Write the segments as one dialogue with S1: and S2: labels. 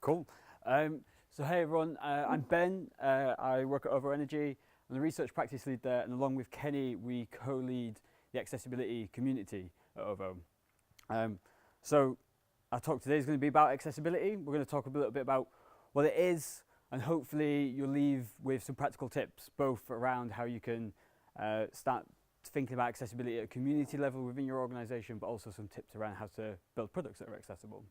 S1: Cool. So hey everyone, I'm Ben. I work at Ovo Energy. I'm the research practice lead there, and along with Kenny, we co-lead the accessibility community at Ovo. So our talk today is going to be about accessibility. We're going to talk a little bit about what it is, and hopefully you'll leave with some practical tips, both around how you can start thinking about accessibility at a community level within your organisation, but also some tips around how to build products that are accessible.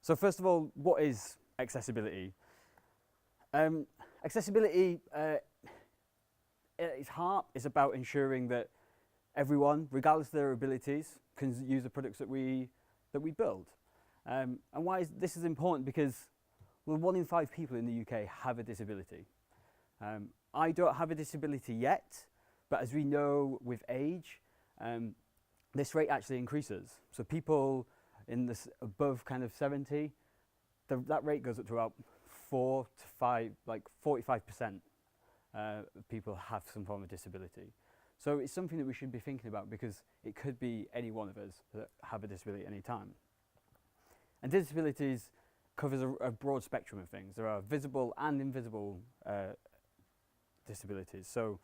S1: So first of all, what is accessibility? Accessibility, at its heart, is about ensuring that everyone, regardless of their abilities, can use the products that we build. And why is this important? Because, well, 1 in 5 people in the UK have a disability. I don't have a disability yet, but as we know with age, this rate actually increases. So people in this above kind of 70, that rate goes up to about 4 to 5, like 45% of people have some form of disability. So it's something that we should be thinking about, because it could be any one of us that have a disability at any time. And disabilities covers a broad spectrum of things. There are visible and invisible disabilities. So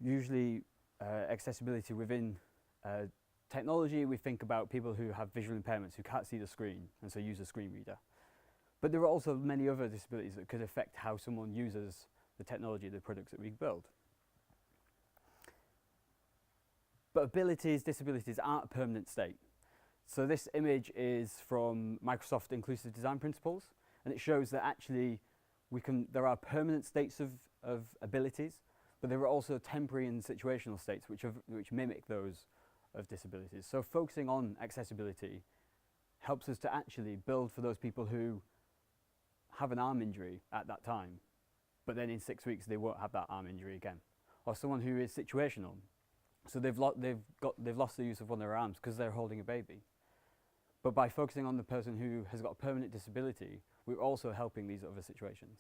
S1: usually accessibility within technology, we think about people who have visual impairments, who can't see the screen and so use a screen reader. But there are also many other disabilities that could affect how someone uses the technology, the products that we build. But abilities, disabilities aren't a permanent state. So this image is from Microsoft Inclusive Design Principles, and it shows that actually there are permanent states of abilities, but there are also temporary and situational states which mimic those of disabilities. So focusing on accessibility helps us to actually build for those people who have an arm injury at that time, but then in 6 weeks they won't have that arm injury again. Or someone who is situational, so they've lost the use of one of their arms because they're holding a baby. But by focusing on the person who has got a permanent disability, we're also helping these other situations.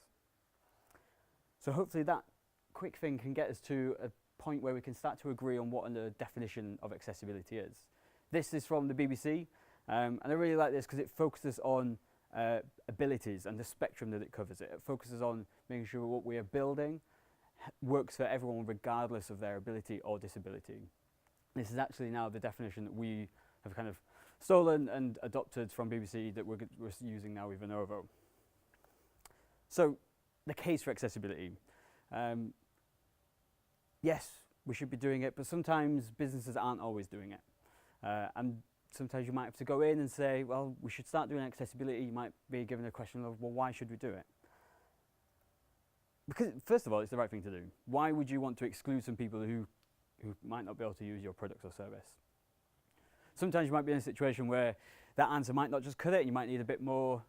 S1: So hopefully that quick thing can get us to a point where we can start to agree on what a definition of accessibility is. This is from the BBC, and I really like this because it focuses on abilities and the spectrum that it covers. It focuses on making sure what we are building works for everyone regardless of their ability or disability. This is actually now the definition that we have kind of stolen and adopted from BBC that we're using now with Ovo. So the case for accessibility. Yes, we should be doing it, but sometimes businesses aren't always doing it. And sometimes you might have to go in and say, well, we should start doing accessibility. You might be given a question of, well, why should we do it? Because, first of all, it's the right thing to do. Why would you want to exclude some people who might not be able to use your product or service? Sometimes you might be in a situation where that answer might not just cut it. You might need a bit more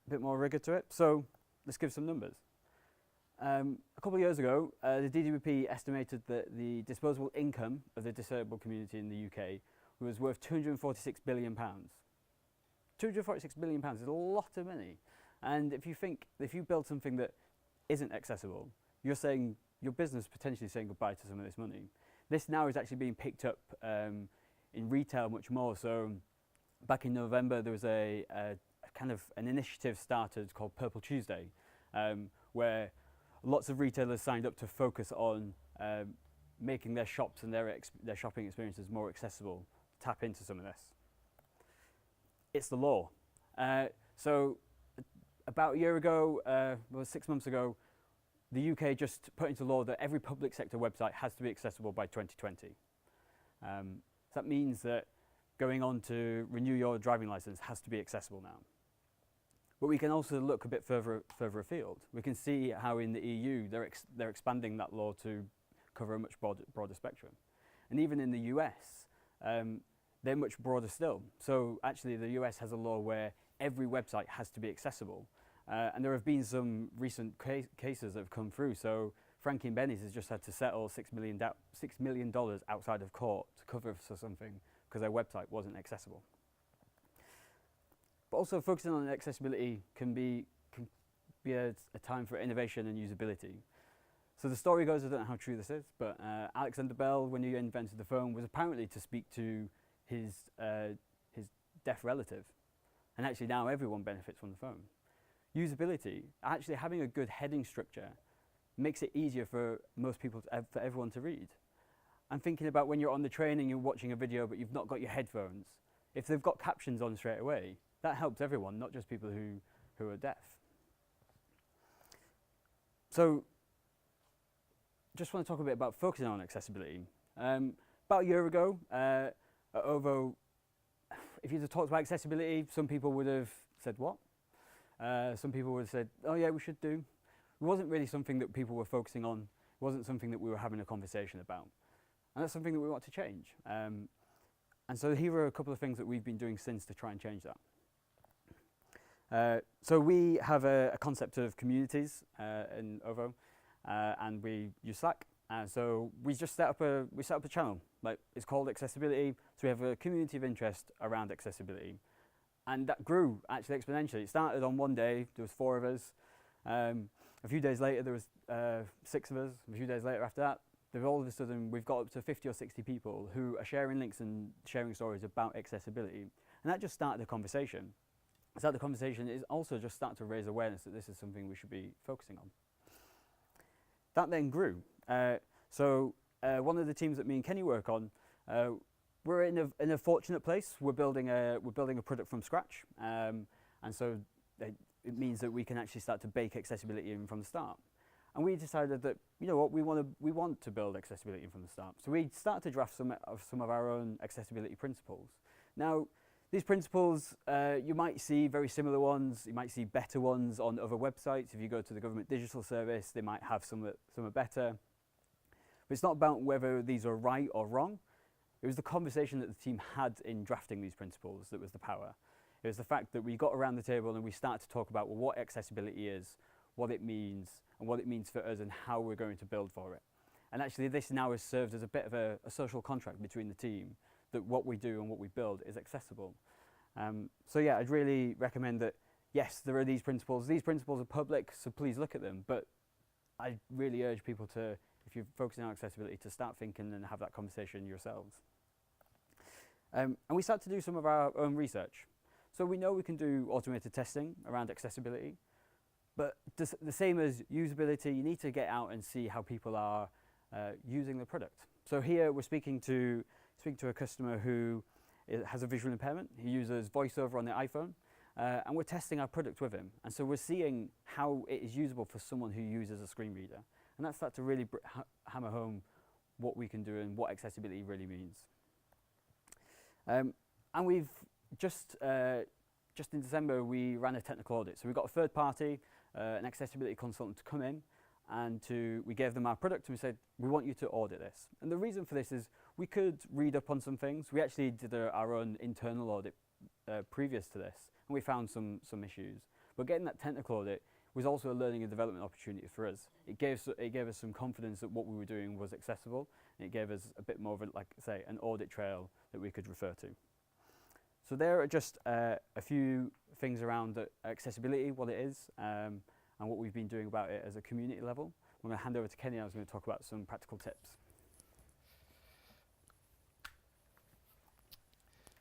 S1: rigor to it. So let's give some numbers. A couple of years ago, the DWP estimated that the disposable income of the disabled community in the UK was worth £246 billion. £246 billion is a lot of money. And if you build something that isn't accessible, you're saying, your business potentially saying goodbye to some of this money. This now is actually being picked up in retail much more. So back in November, there was a kind of an initiative started called Purple Tuesday, where lots of retailers signed up to focus on making their shops and their shopping experiences more accessible, tap into some of this. It's the law. So about a year ago, well, 6 months ago, the UK just put into law that every public sector website has to be accessible by 2020. So that means that going on to renew your driving license has to be accessible now. But we can also look a bit further afield. We can see how in the EU they're expanding that law to cover a much broader spectrum. And even in the US, they're much broader still. So actually the US has a law where every website has to be accessible. And there have been some recent cases that have come through. So Frankie and Benny's has just had to settle $6 million outside of court to cover for something because their website wasn't accessible. But also focusing on accessibility can be a time for innovation and usability. So the story goes, I don't know how true this is, but Alexander Bell, when he invented the phone, was apparently to speak to his deaf relative. and actually now everyone benefits from the phone. Usability, actually having a good heading structure makes it easier for most people, for everyone to read. And thinking about when you're on the train and you're watching a video but you've not got your headphones, if they've got captions on straight away, that helps everyone, not just people who are deaf. So, just want to talk a bit about focusing on accessibility. About a year ago, at OVO, if you'd have talked about accessibility, some people would have said, what? Some people would have said, oh yeah, we should do. It wasn't really something that people were focusing on. It wasn't something that we were having a conversation about. And that's something that we want to change. And so here are a couple of things that we've been doing since to try and change that. So we have a concept of communities in OVO, and we use Slack. So we just set up a channel. Like, it's called Accessibility. So we have a community of interest around accessibility, and that grew actually exponentially. It started on one day. There was 4 of us. A few days later, there was 6 of us. A few days later, after that, all of a sudden we've got up to 50 or 60 people who are sharing links and sharing stories about accessibility, and that just started the conversation. So the conversation is also just starting to raise awareness that this is something we should be focusing on. That then grew. One of the teams that me and Kenny work on, we're in a fortunate place. We're building a product from scratch, and so it means that we can actually start to bake accessibility in from the start. And we decided that, you know what, we want to build accessibility in from the start. So we started to draft some of our own accessibility principles. Now, these principles, you might see very similar ones. You might see better ones on other websites. If you go to the Government Digital Service, they might have some are better. But it's not about whether these are right or wrong. It was the conversation that the team had in drafting these principles that was the power. It was the fact that we got around the table and we started to talk about, well, what accessibility is, what it means, and what it means for us and how we're going to build for it. And actually this now has served as a bit of a social contract between the team, that what we do and what we build is accessible. So yeah, I'd really recommend that, yes, there are these principles. These principles are public, so please look at them. But I really urge people to, if you're focusing on accessibility, to start thinking and have that conversation yourselves. And we start to do some of our own research. So we know we can do automated testing around accessibility, but the same as usability, you need to get out and see how people are using the product. So here we're speaking to a customer who has a visual impairment. He uses VoiceOver on the iPhone, and we're testing our product with him. And so we're seeing how it is usable for someone who uses a screen reader. And that starts to really hammer home what we can do and what accessibility really means. And we've just in December, we ran a technical audit. So we got a third party, an accessibility consultant to come in, and we gave them our product and we said, we want you to audit this. And the reason for this is we could read up on some things. We actually did our own internal audit previous to this, and we found some issues. But getting that technical audit was also a learning and development opportunity for us. It gave us some confidence that what we were doing was accessible, and it gave us a bit more of, like I say, an audit trail that we could refer to. So there are just a few things around accessibility, what it is, and what we've been doing about it as a community level. I'm going to hand over to Kenny. I was going to talk about some practical tips.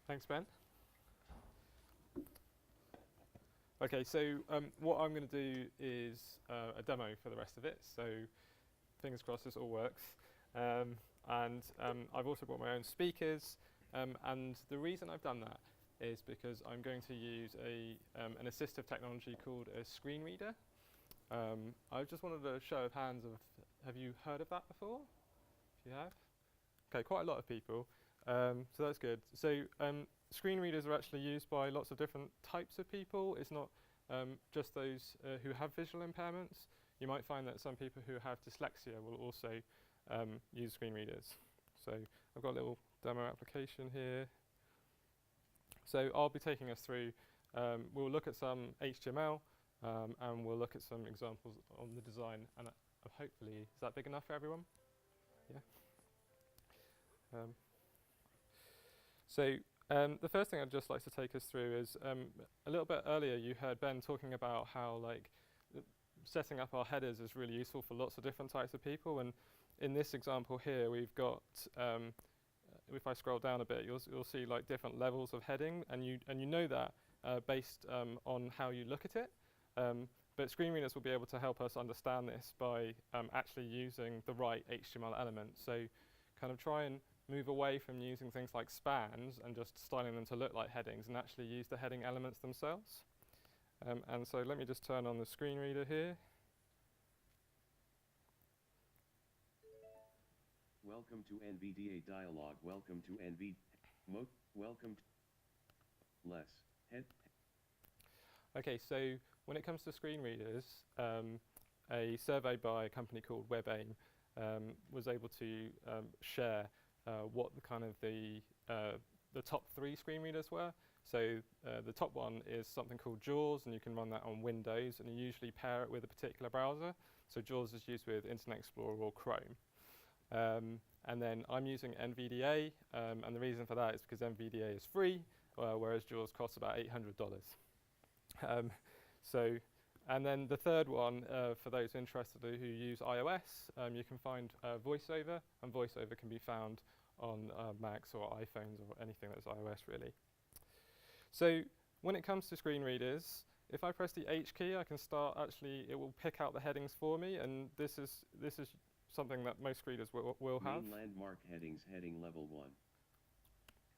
S2: Thanks, Ben. Okay, so what I'm going to do is a demo for the rest of it. So fingers crossed this all works. I've also brought my own speakers. And the reason I've done that is because I'm going to use an assistive technology called a screen reader. I just wanted a show of hands of, have you heard of that before? If you have? Okay, quite a lot of people. So that's good. So screen readers are actually used by lots of different types of people. It's not just those who have visual impairments. You might find that some people who have dyslexia will also use screen readers. So I've got a little demo application here. So I'll be taking us through, we'll look at some HTML and we'll look at some examples on the design, and hopefully, is that big enough for everyone? Yeah. The first thing I'd just like to take us through is a little bit earlier you heard Ben talking about how setting up our headers is really useful for lots of different types of people, and in this example here we've got if I scroll down a bit, you'll see like different levels of heading, and you know that based on how you look at it. But screen readers will be able to help us understand this by actually using the right HTML elements. So kind of try and move away from using things like spans and just styling them to look like headings and actually use the heading elements themselves. And so let me just turn on the screen reader here.
S3: Welcome to NVDA dialog. Welcome to welcome to less head.
S2: Okay, so when it comes to screen readers, a survey by a company called WebAIM was able to share what the kind of the top 3 screen readers were. So the top one is something called JAWS, and you can run that on Windows, and you usually pair it with a particular browser. So JAWS is used with Internet Explorer or Chrome. And then I'm using NVDA, and the reason for that is because NVDA is free, whereas JAWS costs about $800. And then the third one, for those interested who use iOS, you can find VoiceOver, and VoiceOver can be found on Macs or iPhones or anything that's iOS really. So when it comes to screen readers, if I press the H key, I can start it will pick out the headings for me, and this is something that most readers will have.
S3: Main landmark headings, heading level 1.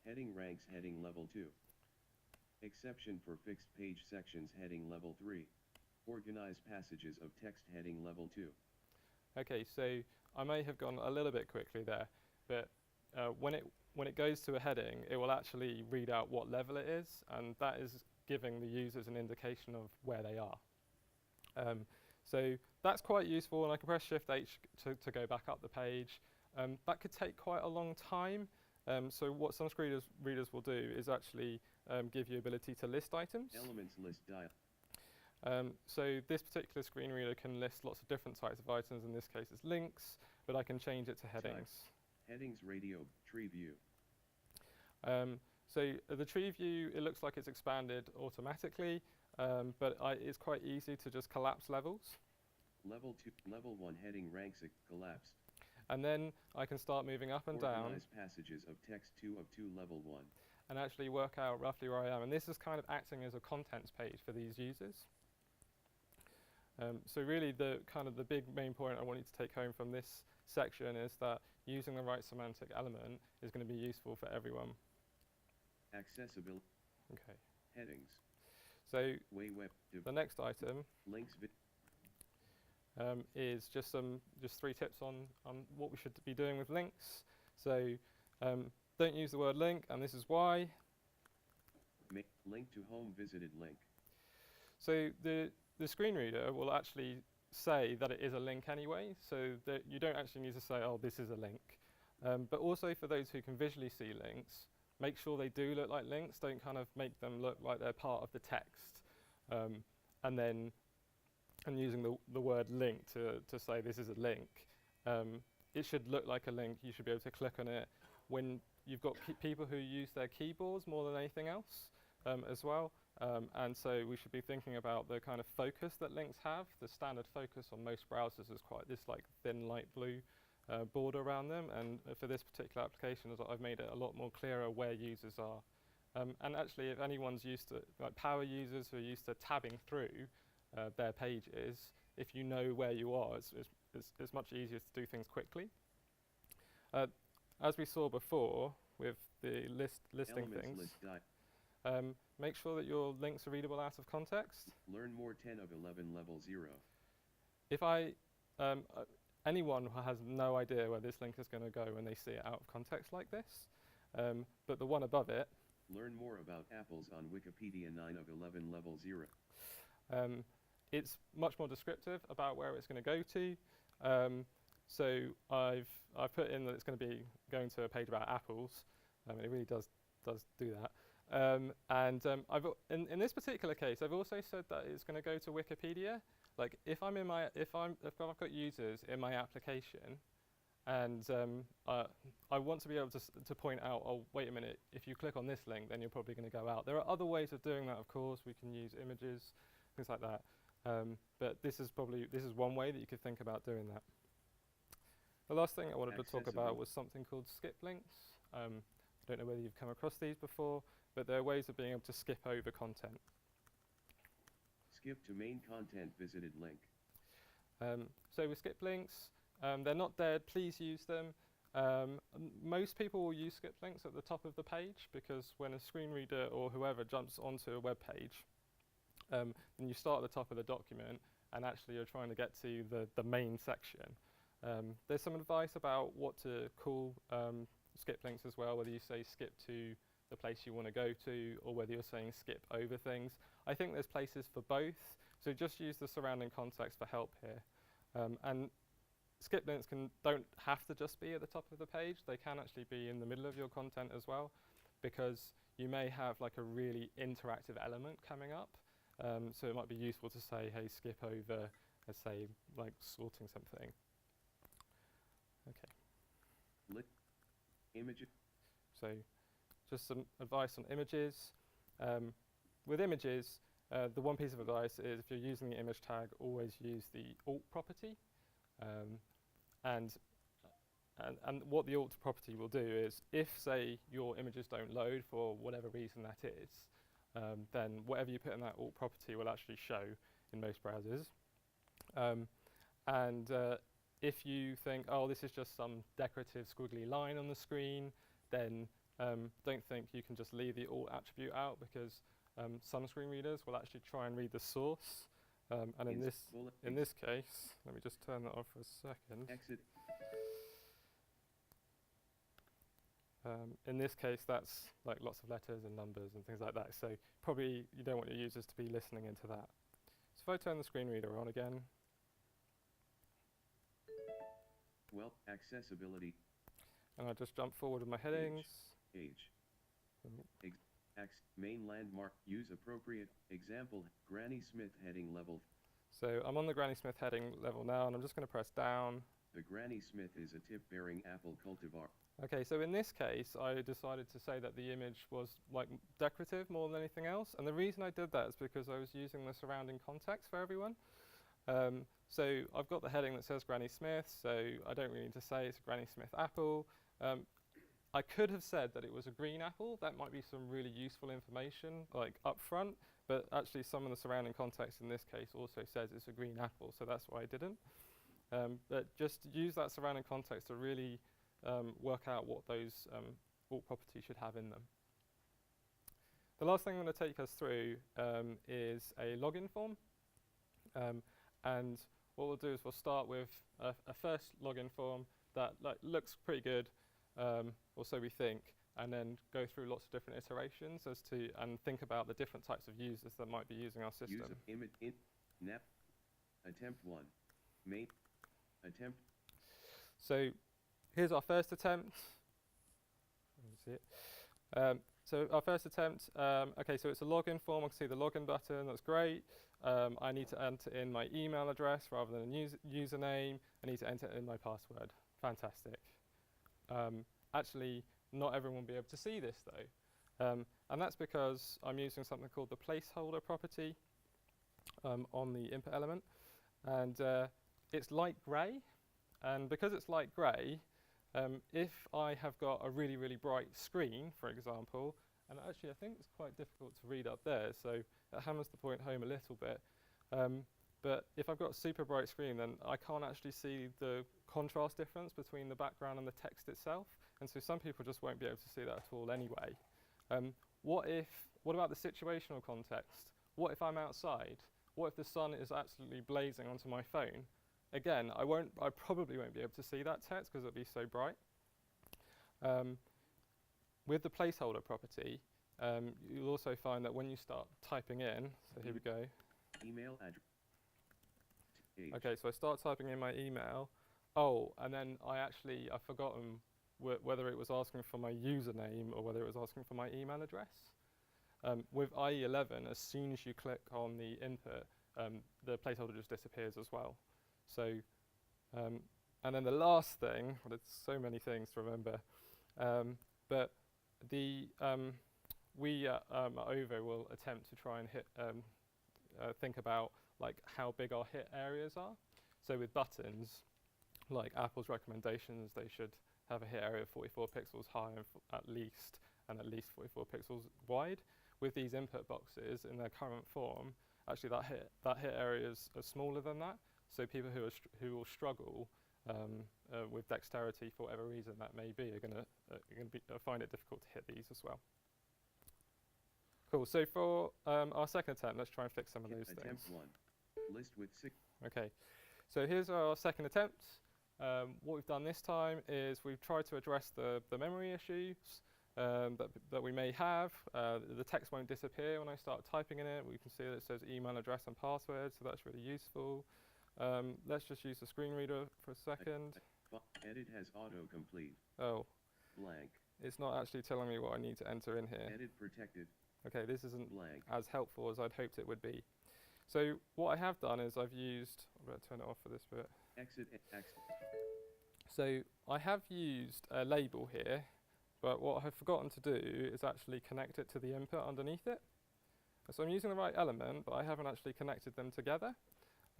S3: Heading ranks, heading level 2. Exception for fixed page sections, heading level 3. Organized passages of text, heading level 2.
S2: Okay, so I may have gone a little bit quickly there, but when it goes to a heading, it will actually read out what level it is, and that is giving the users an indication of where they are. So that's quite useful, and I can press Shift H to go back up the page. That could take quite a long time. So what some screen readers will do is actually give you ability to list items.
S3: Elements list dial.
S2: So this particular screen reader can list lots of different types of items. In this case, it's links, but I can change it to headings.
S3: Type. Headings radio, tree view.
S2: So the tree view, it looks like it's expanded automatically, but it's quite easy to just collapse levels.
S3: Level 2, level 1 heading ranks collapsed.
S2: And then I can start moving up and down.
S3: Organized passages of text 2 of 2 level 1.
S2: And actually work out roughly where I am. And this is kind of acting as a contents page for these users. So really the big main point I want you to take home from this section is that using the right semantic element is going to be useful for everyone.
S3: Accessibility.
S2: Okay.
S3: Headings.
S2: So
S3: web
S2: the next item
S3: links
S2: is just 3 tips on what we should be doing with links. So don't use the word link, and this is why.
S3: Link to home visited link.
S2: So the screen reader will actually say that it is a link anyway, so that you don't actually need to say, oh, this is a link. But also for those who can visually see links, make sure they do look like links. Don't kind of make them look like they're part of the text. And using the word link to say this is a link, it should look like a link. You should be able to click on it. When you've got people who use their keyboards more than anything else as well. And so we should be thinking about the kind of focus that links have. The standard focus on most browsers is quite this like thin light blue border around them. And for this particular application, I've made it a lot more clearer where users are. And actually, if anyone's used to, like power users who are used to tabbing through their pages, if you know where you are, it's much easier to do things quickly. As we saw before with the listing things, make sure that your links are readable out of context.
S3: Learn more 10 of 11 level 0.
S2: If anyone who has no idea where this link is going to go when they see it out of context like this, but the one above it.
S3: Learn more about apples on Wikipedia 9 of 11 level 0.
S2: It's much more descriptive about where it's going to go to. So I've put in that it's going to be going to a page about apples. It really does do that. In this particular case, I've also said that it's going to go to Wikipedia. Like if I've got users in my application, and I want to be able to point out, oh wait a minute, if you click on this link, then you're probably going to go out. There are other ways of doing that, of course. We can use images, things like that. But this is one way that you could think about doing that. The last thing I wanted to talk about was something called skip links. I don't know whether you've come across these before, but there are ways of being able to skip over content.
S3: Skip to main content visited link.
S2: So with skip links, they're not dead, please use them. Most people will use skip links at the top of the page, because when a screen reader or whoever jumps onto a web page, then you start at the top of the document and actually you're trying to get to the main section. There's some advice about what to call skip links as well, whether you say skip to the place you want to go to or whether you're saying skip over things. I think there's places for both, so just use the surrounding context for help here. And skip links don't have to just be at the top of the page, they can actually be in the middle of your content as well, because you may have like a really interactive element coming up. So it might be useful to say, hey, skip over, let's say, like sorting something. Okay.
S3: Image.
S2: So just some advice on images. With images, the one piece of advice is if you're using the image tag, always use the alt property. And what the alt property will do is, if, say, your images don't load for whatever reason that is, then whatever you put in that alt property will actually show in most browsers. If you think, oh, this is just some decorative squiggly line on the screen, then don't think you can just leave the alt attribute out, because some screen readers will actually try and read the source. And in this case, let me just turn that off for a second.
S3: Exit.
S2: In this case, that's like lots of letters and numbers and things like that. So probably you don't want your users to be listening into that. So if I turn the screen reader on again.
S3: Well, accessibility.
S2: And I just jump forward with my headings.
S3: Age. Main landmark. Use appropriate. Example, Granny Smith heading level.
S2: So I'm on the Granny Smith heading level now, and I'm just going to press down.
S3: The Granny Smith is a tip-bearing apple cultivar.
S2: Okay, so in this case, I decided to say that the image was like decorative more than anything else. And the reason I did that is because I was using the surrounding context for everyone. So I've got the heading that says Granny Smith, so I don't really need to say it's a Granny Smith apple. I could have said that it was a green apple. That might be some really useful information, like up front, but actually some of the surrounding context in this case also says it's a green apple, so that's why I didn't. But just use that surrounding context to really work out what those alt properties should have in them. The last thing I'm going to take us through is a login form. And what we'll do is we'll start with a first login form that looks pretty good, or so we think, and then go through lots of different iterations and think about the different types of users that might be using our system.
S3: Use image in nap attempt 1 main attempt.
S2: So here's our first attempt. Let me see it. So our first attempt, okay, so it's a login form. I can see the login button, that's great. I need to enter in my email address rather than a username. I need to enter in my password. Fantastic. Actually, not everyone will be able to see this though. And that's because I'm using something called the placeholder property on the input element. And it's light grey. And because it's light grey, if I have got a really, really bright screen, for example, and actually I think it's quite difficult to read up there, so it hammers the point home a little bit. But if I've got a super bright screen, then I can't actually see the contrast difference between the background and the text itself. And so some people just won't be able to see that at all anyway. What about the situational context? What if I'm outside? What if the sun is absolutely blazing onto my phone? Again, I probably won't be able to see that text because it'll be so bright. With the placeholder property, you'll also find that when you start typing in, so here we go.
S3: Email address.
S2: Okay, so I start typing in my email. Oh, and then I've forgotten whether it was asking for my username or whether it was asking for my email address. With IE11, as soon as you click on the input, the placeholder just disappears as well. So, and then the last thing, well, there's so many things to remember, but we at OVO will attempt to try and think about like how big our hit areas are. So with buttons, like Apple's recommendations, they should have a hit area of 44 pixels high at least, and at least 44 pixels wide. With these input boxes in their current form, actually that hit areas are smaller than that. So people who will struggle with dexterity for whatever reason that may be are going to find it difficult to hit these as well. Cool. So for our second attempt, let's try and fix some of those
S3: Attempt
S2: things.
S3: 1. List with 6.
S2: Okay. So here's our second attempt. What we've done this time is we've tried to address the memory issues that we may have. The text won't disappear when I start typing in it. We can see that it says email address and password, so that's really useful. Let's just use the screen reader for a second.
S3: Edit has autocomplete.
S2: Oh,
S3: Blank.
S2: it's not actually telling me what I need to enter in here.
S3: Edit protected.
S2: Okay, this isn't
S3: Blank.
S2: as helpful as I'd hoped it would be. So what I have done is I've used, I'm going to turn it off for this bit.
S3: Exit. Exit.
S2: So I have used a label here, but what I've forgotten to do is actually connect it to the input underneath it. So I'm using the right element, but I haven't actually connected them together.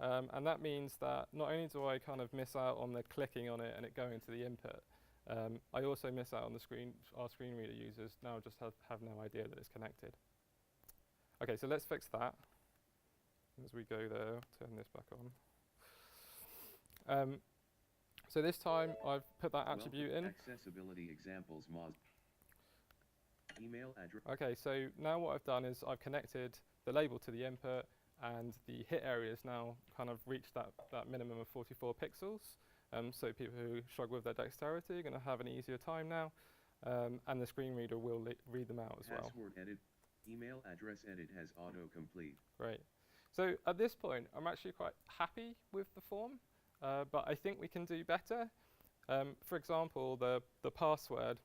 S2: And that means that not only do I kind of miss out on the clicking on it and it going to the input, I also miss out on the screen. Our screen reader users now just have no idea that it's connected. Okay, so let's fix that. As we go there, turn this back on. So this time I've put that attribute in.
S3: Accessibility examples Moz. Email address.
S2: Okay, so now what I've done is I've connected the label to the input, and the hit areas now kind of reach that minimum of 44 pixels. So people who struggle with their dexterity are going to have an easier time now, and the screen reader will read them out as well.
S3: Password edit. Email address edit has autocomplete.
S2: Great. So at this point, I'm actually quite happy with the form, but I think we can do better. For example, the password,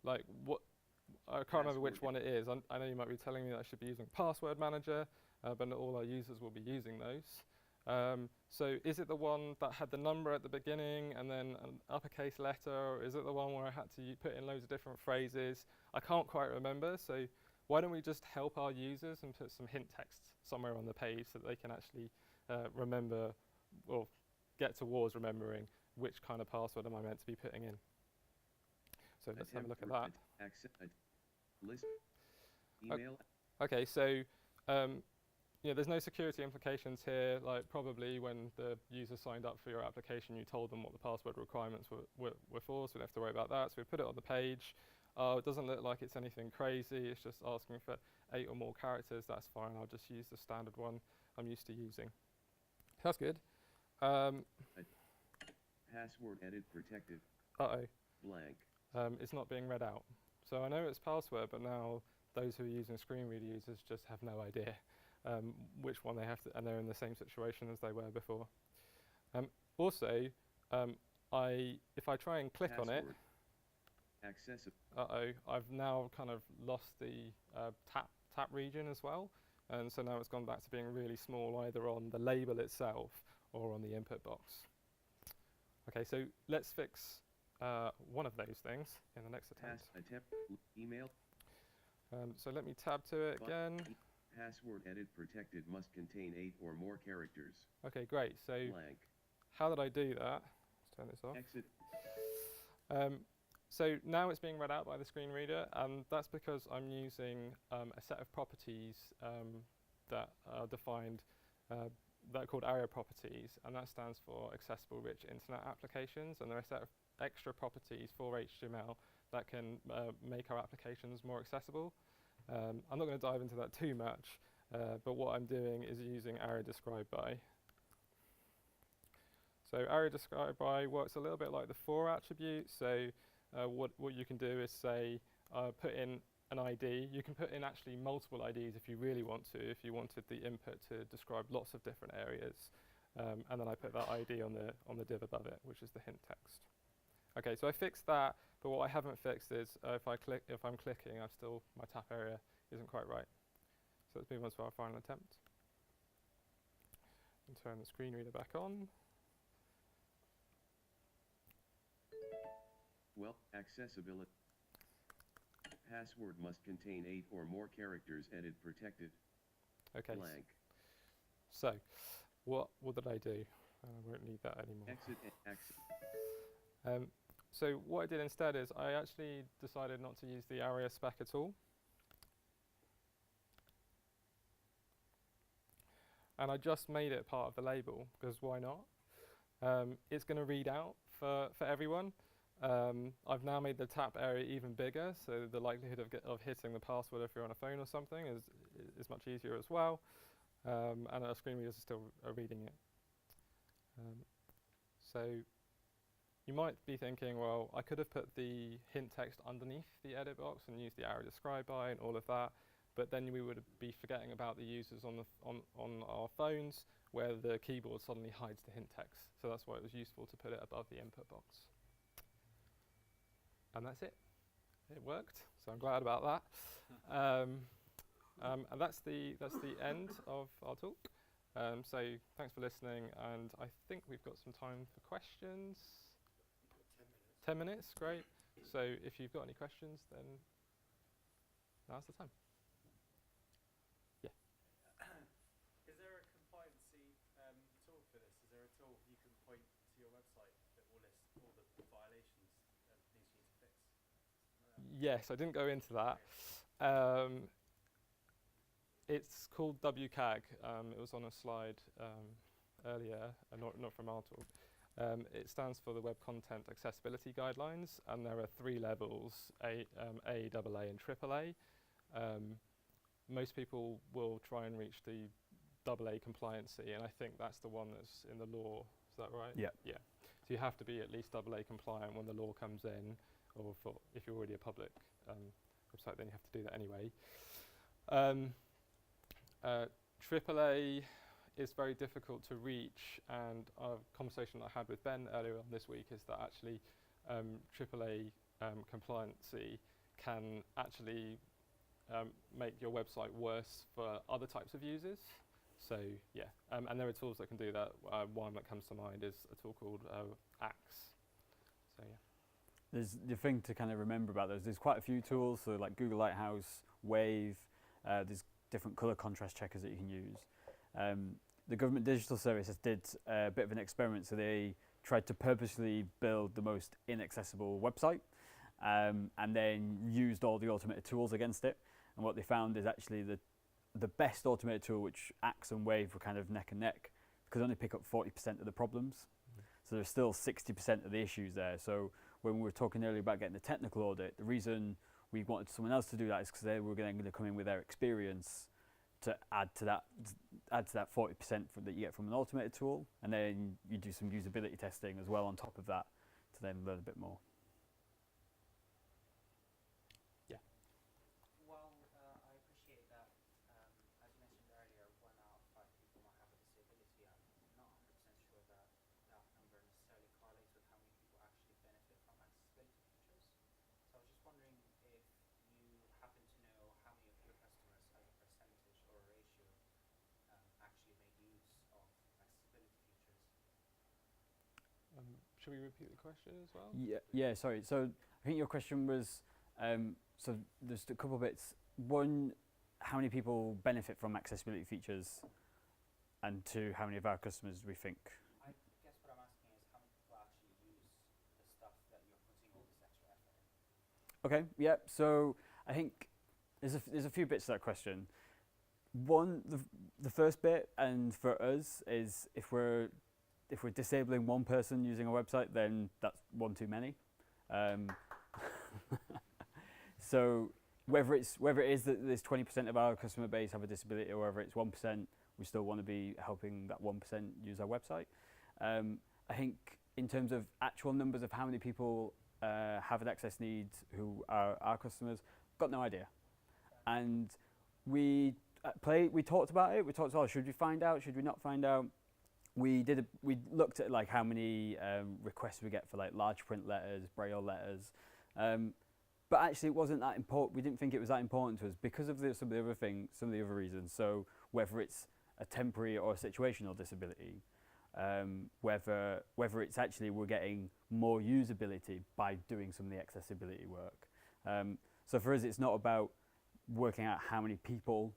S2: like what, I can't remember which one it is. I know you might be telling me that I should be using Password Manager, but not all our users will be using those. So is it the one that had the number at the beginning and then an uppercase letter, or is it the one where I had to put in loads of different phrases? I can't quite remember, so why don't we just help our users and put some hint text somewhere on the page so that they can actually remember, or get towards remembering which kind of password am I meant to be putting in. So let's have a look at that.
S3: List. Email.
S2: Okay, so there's no security implications here. Like probably when the user signed up for your application, you told them what the password requirements were for, so we don't have to worry about that. So we put it on the page. It doesn't look like it's anything crazy. It's just asking for 8 or more characters. That's fine. I'll just use the standard one I'm used to using. That's good.
S3: Password edit protected.
S2: Uh-oh.
S3: Blank.
S2: It's not being read out. So I know it's password, but now those who are using screen reader users just have no idea which one they have to, and they're in the same situation as they were before. Also, if I try and click on it, I've now kind of lost the tap region as well, and so now it's gone back to being really small either on the label itself or on the input box. Okay, so let's fix one of those things in the next attempt.
S3: Email.
S2: So let me tab to it again.
S3: Password edit protected must contain 8 or more characters.
S2: Okay, great. So
S3: Blank.
S2: how did I do that? Let's turn this off.
S3: Exit.
S2: So now it's being read out by the screen reader, and that's because I'm using a set of properties that are defined that are called ARIA properties, and that stands for Accessible Rich Internet Applications, and there are a set of extra properties for HTML that can make our applications more accessible. I'm not going to dive into that too much, but what I'm doing is using ARIA describe by. So ARIA describe by works a little bit like the for attribute. So what you can do is say put in an ID. You can put in actually multiple IDs if you really want to, if you wanted the input to describe lots of different areas. And then I put that ID on the div above it, which is the hint text. Okay, so I fixed that, but what I haven't fixed is if I'm clicking, my tap area isn't quite right. So let's move on to our final attempt. And turn the screen reader back on.
S3: Well, accessibility. Password must contain 8 or more characters. Edit protected.
S2: Okay.
S3: Blank.
S2: So, what did I do? I won't need that anymore.
S3: Exit.
S2: So what I did instead is I actually decided not to use the ARIA spec at all. And I just made it part of the label, because why not? It's going to read out for everyone. I've now made the tap area even bigger, so the likelihood of hitting the password if you're on a phone or something is much easier as well. And our screen readers are still reading it. So you might be thinking, well, I could have put the hint text underneath the edit box and used the ARIA describe by and all of that, but then we would be forgetting about the users on our phones, where the keyboard suddenly hides the hint text. So that's why it was useful to put it above the input box. And that's it. It worked, so I'm glad about that. And that's the end of our talk. So thanks for listening, and I think we've got some time for questions. 10 minutes, great. So if you've got any questions, then now's the time. Yeah.
S4: Is there a compliancy tool for this? Is there a tool you can point to your website that will list all the violations and things you need to fix?
S2: Yes, I didn't go into that. It's called WCAG. It was on a slide earlier, not from our talk. It stands for the Web Content Accessibility Guidelines, and there are 3 levels, A, AA, and AAA. Most people will try and reach the AA compliancy, and I think that's the one that's in the law. Is that right?
S1: Yeah.
S2: Yeah. So you have to be at least AA compliant when the law comes in, or if you're already a public website, then you have to do that anyway. AAA is very difficult to reach, and a conversation I had with Ben earlier on this week is that actually AAA compliancy can actually make your website worse for other types of users. So yeah, and there are tools that can do that. One that comes to mind is a tool called Axe. So yeah.
S1: There's the thing to kind of remember about those. There's quite a few tools, so like Google Lighthouse, Wave. There's different color contrast checkers that you can use. The Government Digital Service did a bit of an experiment, so they tried to purposely build the most inaccessible website, and then used all the automated tools against it. And what they found is actually the best automated tool, which Axe and Wave were kind of neck and neck, could only pick up 40% of the problems. So there's still 60% of the issues there. So when we were talking earlier about getting the technical audit, the reason we wanted someone else to do that is because they were going to come in with their experience to add to that 40% that you get from an automated tool, and then you do some usability testing as well on top of that to then learn a bit more.
S2: Yeah.
S5: Well, I appreciate that. As you mentioned earlier, 1 out of 5 people might have a disability. I'm not 100% sure that that number necessarily correlates with how many people actually benefit from accessibility features. So I was just wondering if you happen to know how many of your customers, as a percentage or a ratio, actually made use of accessibility features.
S2: Should we repeat the question as well?
S1: Yeah, sorry. So I think your question was, so there's a couple of bits. One, how many people benefit from accessibility features? And 2, how many of our customers do we think?
S5: I guess what I'm asking is how many people actually use the stuff that you're putting all this extra effort in.
S1: Okay, yeah. So I think there's a few bits to that question. One, the first bit, and for us, is if we're disabling one person using a website, then that's one too many. So whether it is that there's 20% of our customer base have a disability, or whether it's 1%, we still want to be helping that 1% use our website. I think in terms of actual numbers of how many people have an access need who are our customers, got no idea. And we talked about it. We talked about, should we find out? Should we not find out? We looked at like how many requests we get for like large print letters, braille letters, but actually it wasn't that important. We didn't think it was that important to us because of some of the other reasons. So whether it's a temporary or a situational disability, whether it's actually we're getting more usability by doing some of the accessibility work. So for us, it's not about working out how many people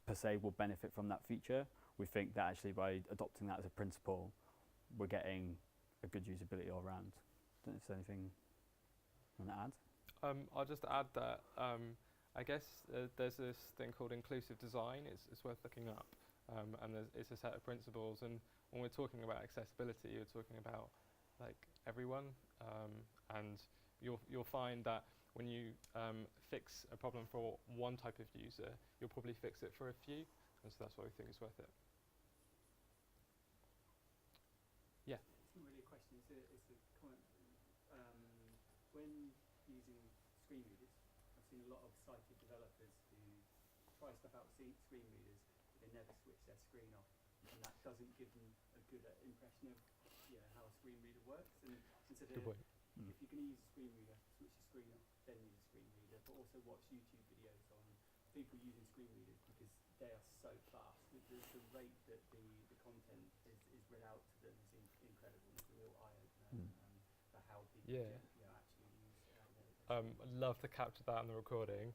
S1: per se will benefit from that feature. We think that actually by adopting that as a principle, we're getting a good usability all around. Don't know if there's anything. Want to add?
S2: I'll just add that I guess there's this thing called inclusive design. It's worth looking up, and it's a set of principles. And when we're talking about accessibility, you're talking about like everyone, and you'll find that when you fix a problem for one type of user, you'll probably fix it for a few, and so that's why we think it's worth it. Yeah.
S4: It's not really a question. It's a comment. When using screen readers, I've seen a lot of sighted developers who try stuff out with screen readers, but they never switch their screen off, and that doesn't give them a good impression of how a screen reader works. And so
S2: Good point.
S4: if you're going to use a screen reader, switch your screen off, then use a screen reader, but also watch YouTube videos on people using screen readers because they are so fast. The rate that the content is read out to them is incredible. It's a real eye-opener for how people actually use
S2: I'd love to capture that in the recording.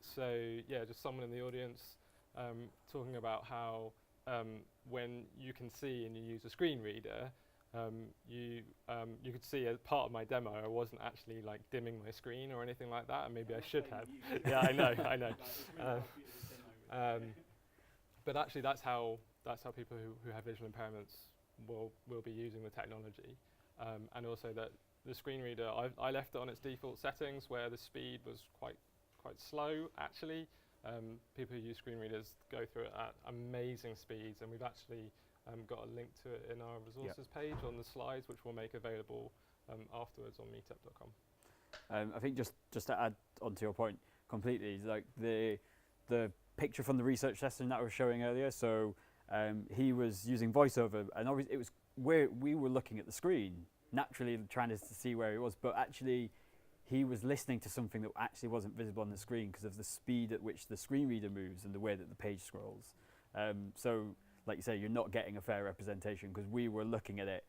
S2: So yeah, just someone in the audience talking about how when you can see and you use a screen reader, you could see as part of my demo I wasn't actually like dimming my screen or anything like that, and maybe I should have. Yeah, I know. But actually that's how people who have visual impairments will be using the technology, and also that the screen reader, I left it on its default settings where the speed was quite slow actually. People who use screen readers go through it at amazing speeds, and we've actually got a link to it in our resources page on the slides, which we'll make available afterwards on meetup.com.
S1: I think just to add onto your point completely, like the picture from the research session that I was showing earlier, so he was using voiceover, and obviously it was where we were looking at the screen, naturally trying to see where he was, but actually he was listening to something that actually wasn't visible on the screen because of the speed at which the screen reader moves and the way that the page scrolls. So like you say, you're not getting a fair representation because we were looking at it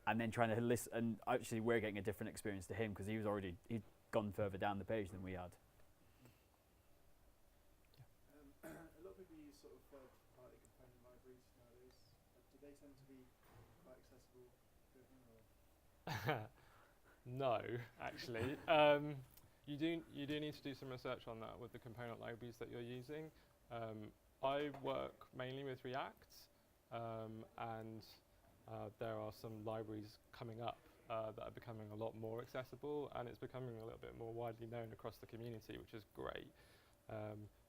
S1: and then trying to listen, and actually we're getting a different experience to him because he'd gone further down the page than we had.
S4: A lot of people use sort of third-party component libraries nowadays. Do they tend to be quite accessible driven, or?
S2: No, actually. You do need to do some research on that with the component libraries that you're using. I work mainly with React, and there are some libraries coming up that are becoming a lot more accessible, and it's becoming a little bit more widely known across the community, which is great.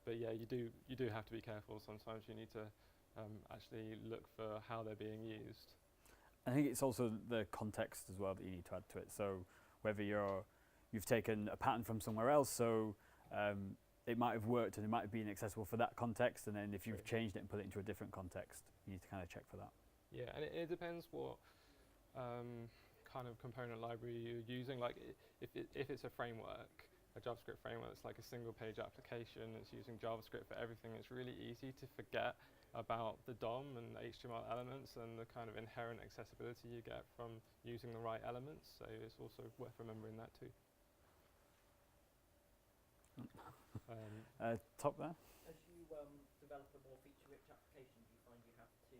S2: But yeah, you do have to be careful. Sometimes you need to actually look for how they're being used.
S1: I think it's also the context as well that you need to add to it. So whether you've taken a pattern from somewhere else, so it might have worked and it might have been accessible for that context, and then if you've changed it and put it into a different context, you need to kind of check for that.
S2: Yeah, and it depends what kind of component library you're using. Like if it's a framework, a JavaScript framework, it's like a single page application, it's using JavaScript for everything, it's really easy to forget about the DOM and HTML elements and the kind of inherent accessibility you get from using the right elements. So it's also worth remembering that too.
S1: Top there.
S5: As you develop a more feature-rich application, do you find you have to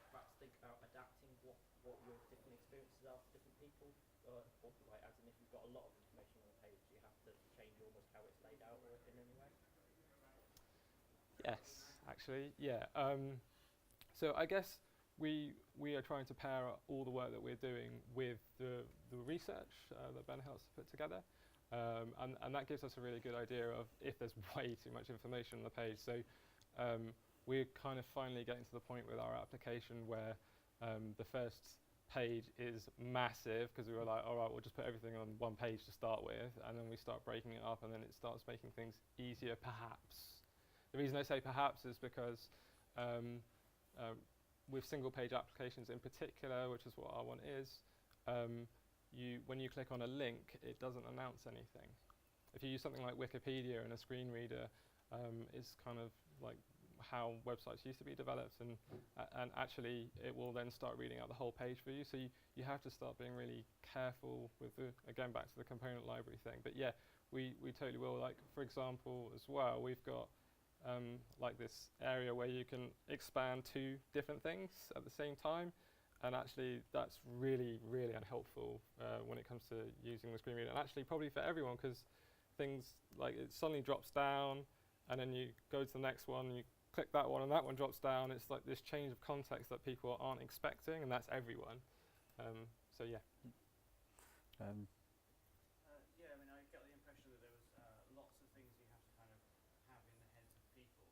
S5: perhaps think about adapting what your different experiences are for different people? Or like, as in if you've got a lot of information on a page, do you have to change almost how it's laid out or in any way?
S2: Yes, actually, yeah. So I guess we are trying to pair all the work that we're doing with the research that Ben helps to put together. And that gives us a really good idea of if there's way too much information on the page. So we're kind of finally getting to the point with our application where the first page is massive because we were like, all right, we'll just put everything on one page to start with, and then we start breaking it up, and then it starts making things easier perhaps. The reason I say perhaps is because with single page applications in particular, which is what our one is, when you click on a link, it doesn't announce anything. If you use something like Wikipedia and a screen reader, it's kind of like how websites used to be developed, and actually it will then start reading out the whole page for you. So you have to start being really careful with again back to the component library thing. But yeah, we totally will. Like for example, as well, we've got like this area where you can expand two different things at the same time. And actually, that's really, really unhelpful when it comes to using the screen reader. And actually, probably for everyone, because things like it suddenly drops down, and then you go to the next one, you click that one, and that one drops down. It's like this change of context that people aren't expecting, and that's everyone. So yeah.
S5: Yeah, I mean, I get the impression that there was lots of things you have to kind of have in the heads of people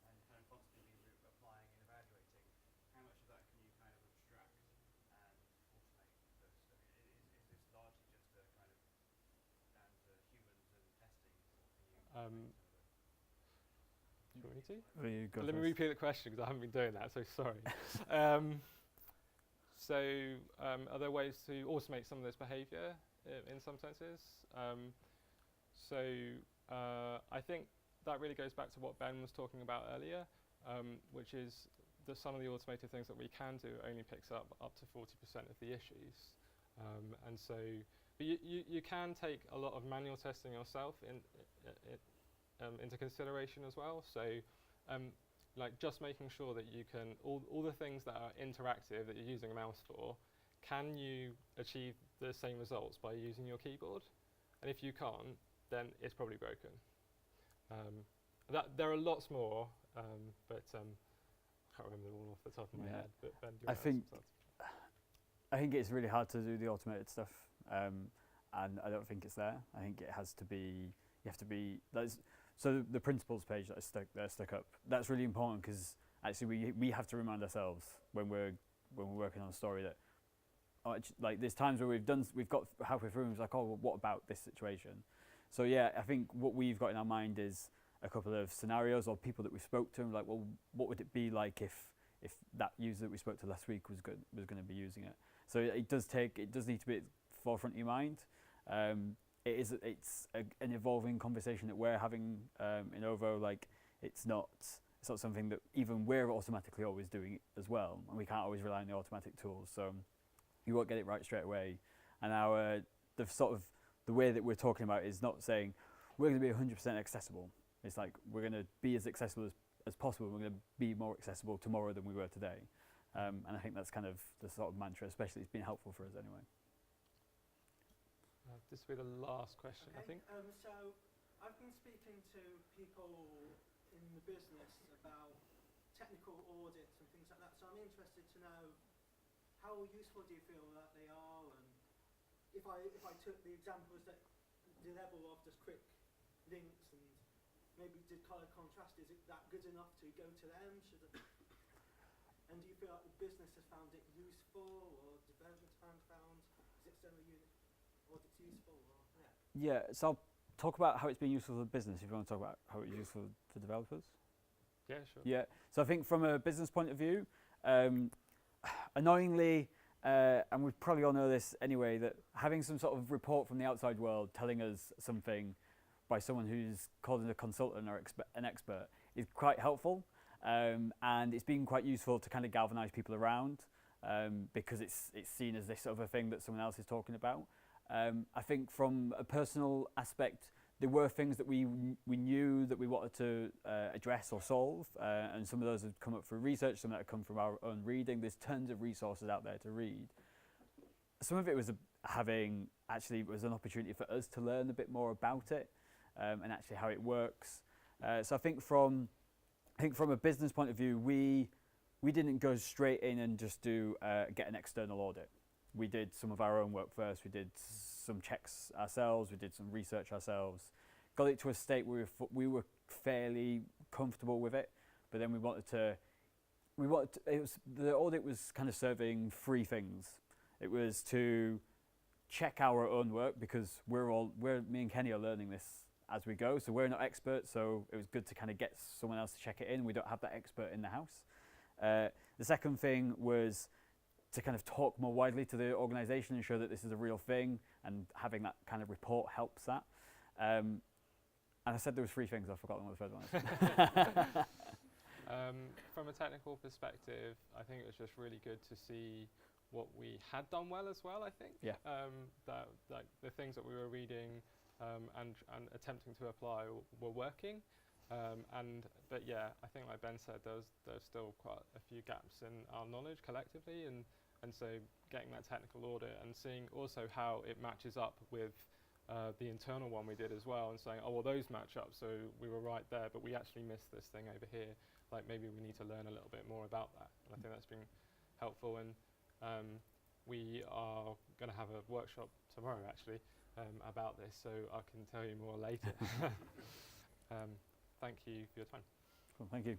S5: and kind of constantly be applying and evaluating. How much of that can you kind of abstract and automate? Versus, I mean, is this largely just a kind of down to humans and testing, or can you automate some of it?
S2: Do you want me to?
S1: You go
S2: Let me
S1: first.
S2: repeat the question because I haven't been doing that, so sorry. Are there ways to automate some of this behaviour in some senses? I think that really goes back to what Ben was talking about earlier, which is that some of the automated things that we can do only picks up to 40% of the issues. But you can take a lot of manual testing yourself into consideration as well. So, like just making sure that you can, all the things that are interactive that you're using a mouse for, can you achieve the same results by using your keyboard? And if you can't, then it's probably broken. There are lots more, but I can't remember them all off the top of my head. But Ben, do you want to add
S1: I think it's really hard to do the automated stuff, and I don't think it's there. I think it has to be, you have to be, so the principles page that I stuck up, that's really important because actually we have to remind ourselves when we're working on a story that, like there's times where we've got halfway through and it's like, oh, well, what about this situation? So yeah, I think what we've got in our mind is a couple of scenarios or people that we spoke to and like, well, what would it be like if that user that we spoke to last week was going to be using it? So it does need to be at the forefront of your mind. It's an evolving conversation that we're having in OVO. Like it's not something that even we're automatically always doing as well, and we can't always rely on the automatic tools. So you won't get it right straight away. And the way that we're talking about is not saying we're going to be 100% accessible. It's like we're going to be as accessible as possible. We're going to be more accessible tomorrow than we were today. And I think that's kind of the sort of mantra, especially it's been helpful for us anyway.
S2: this will be the last question, I think.
S6: So I've been speaking to people in the business about technical audits and things like that, so I'm interested to know how useful do you feel that they are, and if I took the examples that the level of just quick links and maybe did colour contrast, is it that good enough to go to them? And do you feel like the business has found it useful, or development found is external unit audits useful? Or,
S1: yeah, so I'll talk about how it's been useful for the business if you want to talk about how it's useful for developers.
S2: Yeah, sure.
S1: Yeah, so I think from a business point of view, annoyingly, and we probably all know this anyway, that having some sort of report from the outside world telling us something by someone who's called a consultant or an expert is quite helpful. And it's been quite useful to kind of galvanise people around because it's seen as this other thing that someone else is talking about. I think from a personal aspect, there were things that we knew that we wanted to address or solve, and some of those have come up through research, some that have come from our own reading. There's tons of resources out there to read. Some of it was was an opportunity for us to learn a bit more about it and actually how it works. So I think from a business point of view, we didn't go straight in and just get an external audit. We did some of our own work first. We did some checks ourselves. We did some research ourselves. Got it to a state where we were fairly comfortable with it. But then the audit was kind of serving three things. It was to check our own work because me and Kenny are learning this as we go, so we're not experts, so it was good to kind of get someone else to check it in. We don't have that expert in the house. The second thing was to kind of talk more widely to the organisation and show that this is a real thing, and having that kind of report helps that. And I said there was three things, I've forgotten what the third one is.
S2: From a technical perspective, I think it was just really good to see what we had done well as well, I think.
S1: Yeah.
S2: That like the things that we were reading and attempting to apply were working. But yeah, I think like Ben said, there's still quite a few gaps in our knowledge collectively, and And so getting that technical audit and seeing also how it matches up with the internal one we did as well, and saying, oh, well, those match up, so we were right there, but we actually missed this thing over here. Like, maybe we need to learn a little bit more about that. And I think that's been helpful. And we are going to have a workshop tomorrow, actually, about this, so I can tell you more later. Thank you for your time.
S1: Cool, thank you.